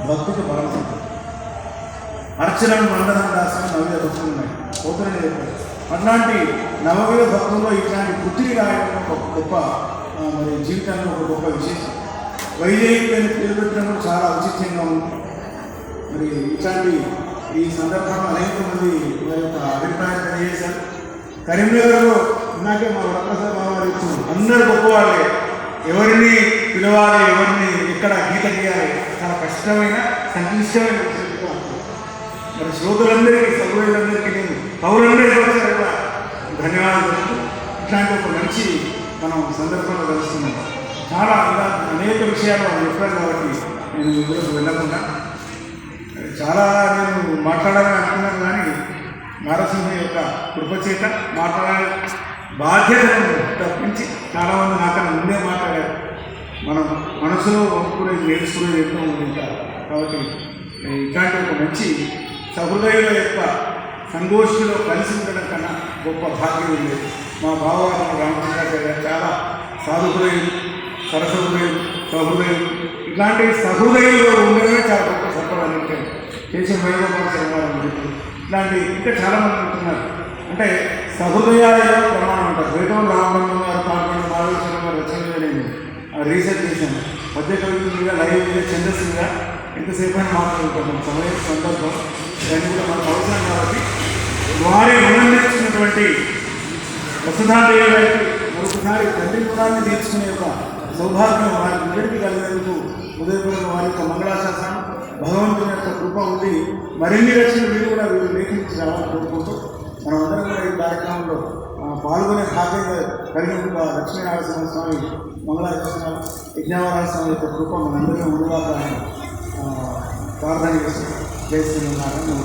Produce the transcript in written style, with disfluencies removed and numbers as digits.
భక్తికి బలం అర్చనం మండలం దాసం నవవిధ భక్తులు ఉన్నాయి పోతున్నది చెప్పారు. అట్లాంటి నవవిధ భక్తుల్లో ఇట్లాంటి బుద్ధిని రాయడం ఒక గొప్ప మరి జీవితంలో ఒక గొప్ప విశేషం. వైజయంతి అని పేరు పెట్టడం కూడా చాలా ఔచిత్యంగా ఉంది. మరి ఇట్లాంటి ఈ సందర్భంలో అనేక మంది వారి యొక్క అభిప్రాయం తెలియజేశారు. కరీంనగర్లో ఇందాకే మా వరప్రసాద్ బాబు గారు ఇచ్చారు, అందరూ గొప్పవాళ్ళే, ఎవరిని పిలవాలి, ఎవరిని ఎక్కడ గీత గీయాలి చాలా కష్టమైన సంక్లిష్టమైన విషయంగా ఉంటుంది. మరి శ్రోతలందరికీ సభ్యులందరికీ నేను పౌరులందరికీ వచ్చారు కూడా ధన్యవాదాలు. ఇట్లాంటి ఒక మంచి మనం సందర్భంలో కలుస్తున్నాం. చాలా ఇలా అనేక విషయాలు మనం చెప్పాను కాబట్టి నేను ఇందులోకి వెళ్ళకుండా చాలా నేను మాట్లాడాలని అనుకున్నాను. కానీ నారసింహ యొక్క కృపచేత మాట్లాడాలి బాధ్యతను తప్పించి చాలామంది నాకన్నా ముందే మాట్లాడారు. మనం మనసులో వంపుకునేది నేర్చుకునేది ఎంతో ఉంది ఇంకా. కాబట్టి ఇట్లాంటి ఒక మంచి సహృదయుల యొక్క సంగోష్ఠిలో కలిసి ఉండడం కన్నా గొప్ప భాగ్యం ఉండేది. మా బావగారు రామకృష్ణాచార్య గారు చాలా సాధుహృదయులు, సరసహృదయులు, సహృదయులు. ఇట్లాంటి సహృదయులు ఉండడమే చాలా గొప్ప సంపద. కేశవ వైభవ శర్మ ఇట్లాంటి ఇంకా చాలామంది ఉంటున్నారు. అంటే సహృదయాల ప్రమాణం అంటారు. వేటం రామబంధం గారు, పాల్గొండ మాధవేశ్వరం గారు రచన నేను రీసెర్చ్ చేశాను. మధ్య కవిత మీద, లైవ్ మీద, ఛందస్సు మీద ఎంతసేపు అయినా మాట్లాడుకుంటాం. సమయం సందర్భం ఇవన్నీ కూడా మనకు అవసరం కాబట్టి వారి రుణం నేర్చుకున్నటువంటి వసుధాదేవి గారికి మరొకసారి తండ్రి రుణాన్ని తీర్చుకునే ఒక సౌభాగ్యం వారి అందరికీ కలిగినందుకు ఉదయపూర్వక వారి యొక్క మంగళాశాసనం భగవంతుని యొక్క కృప ఉండి మరిన్ని రచనలు మీరు కూడా వీరు లేఖించి రావాలని కోరుకుంటూ మనం అందరం కూడా ఈ కార్యక్రమంలో పాల్గొనే భాగ్యం కలిగినందుకు లక్ష్మీనారాయణ స్వామి మంగళాశాసనాలు యజ్ఞావరాయ స్వామి యొక్క కృప మనందరికీ ముందుగా ప్రార్థన చేస్తున్నారని